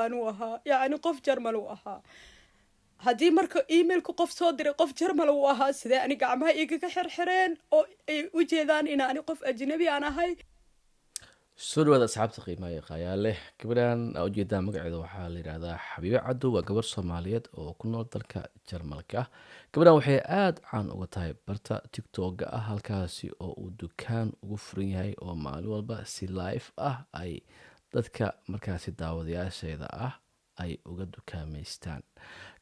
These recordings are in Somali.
yaqaanuu ahaa yacni qof jarmal uu ahaa haddii marka emailku qof soo diray qof jarmal uu ahaa sidee ani gacmaha igaga xirxireen oo ay u jeedaan inaani qof ajnabi aan ahay soo dhawaada asxaabta qiimaha iyo qaayaa leh gabadhan aa ujeedaan magaceeda waxaa la yidhahdaa xabiibo cadow waa gabar soomaaliyeed oo ku nool dalka jarmalka ah gabadhan waxay aada caan uga tahay barta tictoga ah halkaasi oo uu dukaan ugu furan yahay oo maalin walba si live ah ay dadka markaasi daawadayaasheeda ah ay uga dukaameystaan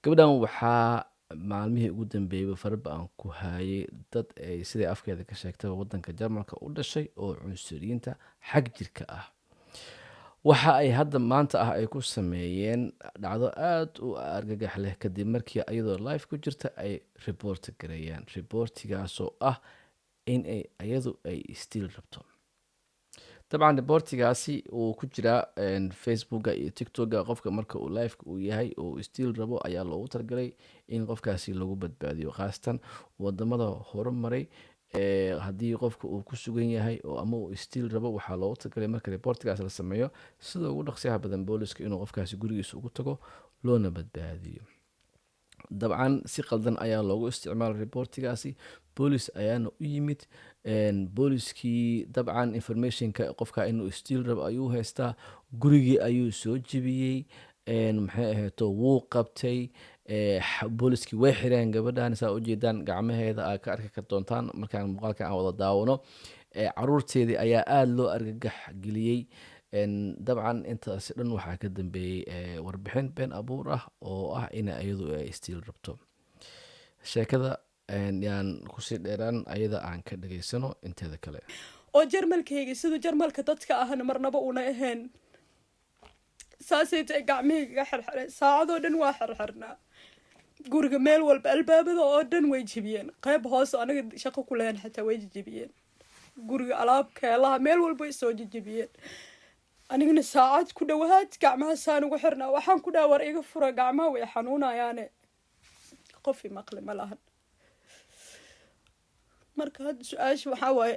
gabadhan waxaa maalmihii ugu dambeeyay farba aan ku hayay dad ay siday afkeeda ka sheegtay wadanka jarmalka u dhashay oo cunsuriyiinta xag jirka ah waxa ay hadda maanta ah ay ku sameeyeen dhacdo aada u argagax leh kadib markii iyadoo live ku jirta ay report gareeyaan reportigaasoo ah in ay iyadu ay still rabto dabcan reportigaasi uu ku jiraa facebooka iyo tictoga qofka marka uu liveka uu yahay oo still rabo ayaa loogu talagalay in qofkaasi lagu badbaadiyo khaasatan wadamada horumaray haddii qofka uu ku sugan yahay oo ama uu still rabo waxaa loogu talagalay marka reportigaas la sameeyo sida ugu dhaqsiyaha badan booliska inuu qofkaasi gurigiisa ugu tago loona badbaadiyo dabcan si qaldan ayaa loogu isticmaalay reportigaasi boolis ayaana u yimid booliskii dabcan informationka qofka inuu still rabo ayuu haystaa gurigii ayuu soo jebiyey maxay ahayto wuu qabtay booliskii way xireen gabadhan saa ujeedaan gacmaheeda aa ka arki kar doontaan markaan muuqaalka aan wada daawano caruurteedii ayaa aada loo argagax geliyey dabcan intaasi dhan waxaa ka dambeeyey warbixin been abuur ah oo ah ina iyadu ay still rabto sheekada yaan kusii dheeraan ayada aan ka dhageysano inteeda kale oo jarmalkayga siduu jarmalka dadka ahna marnaba una ahayn saasay tahay gacmahayga xirxiray saacadoo dhan waa xirxirnaa guriga meel walba albaabada oo dhan way jebiyeen qayb hoose anaga shaqo ku lahayn xataa way jebiyeen guriga alaabkeelaha meel walba way soo jebiyeen anigana saacad ku dhawaad gacmaha saan ugu xirnaa waxaan ku dhaawar iga fura gacmaha way xanuunayaane qof maqli ma lahan marka hadda su-aasha waxaa waaye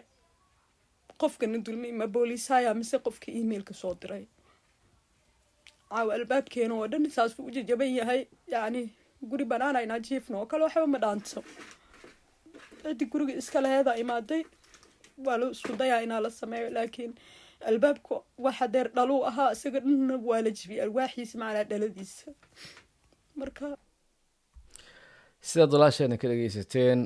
qofkana dulmi ma booliisaya mise qofka emailka soo diray caawa albaabkeena oo dhan saas u jajaban yahay yacni guri banaan aynaa jiifno oo kale waxba ma dhaanto ciddii guriga iska laheeda imaaday waa loo isku dayaa inaa la sameeyo laakiin albaabka waxa deer dhaluu ahaa isaga dhanna waa la jibiyay alwaaxiisa macnaa dhaladiisa marka sidaad walaasheena ka dhageysateen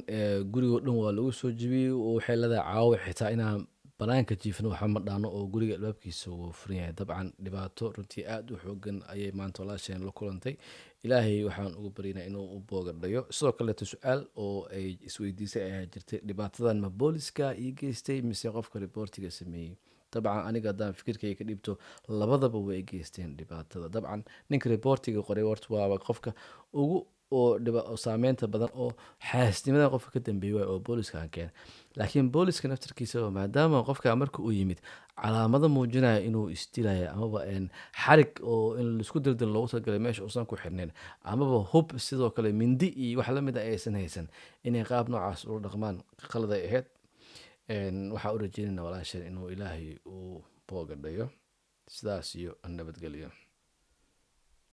gurigoo dhan waa lagu soo jebiyey waxay leedahay caawo xitaa inaan banaanka jiifno waxa ma dhaano oo guriga albaabkiisa uu furan yahay dabcan dhibaato runtii aada u xoogan ayay maanta walaasheen la kulantay ilaahay waxaan ugu baryaynaa inuu u boogadhayo sidoo kaleeto su-aal oo ay isweydiisay ayaa jirtay dhibaatadan ma booliska ii geystay mise qofka reportiga sameeyey dabcan aniga haddaan fikirkayga ka dhibto labadaba way geysteen dhibaatada dabcan ninka reportiga qoray horta waaba qofka ugu oo saameynta badan oo xaasnimada qofka ka dambeeyay waay oo booliska aan keen laakiin booliska naftarkiisa maadaama qofka marka uu yimid calaamado muujinaya inuu isdilaya amaba xarig oo in laisku dildil loogu talagalay meesha uusan ku xirnayn amaba hub sidoo kale mindi iyo wax lamid a aysan haysan inay qaab noocaas ula dhaqmaan qaladay ahayd waxaa u rajeynayna walaasheen inuu ilaahay uu boogadhayo sidaas iyo nabadgelyo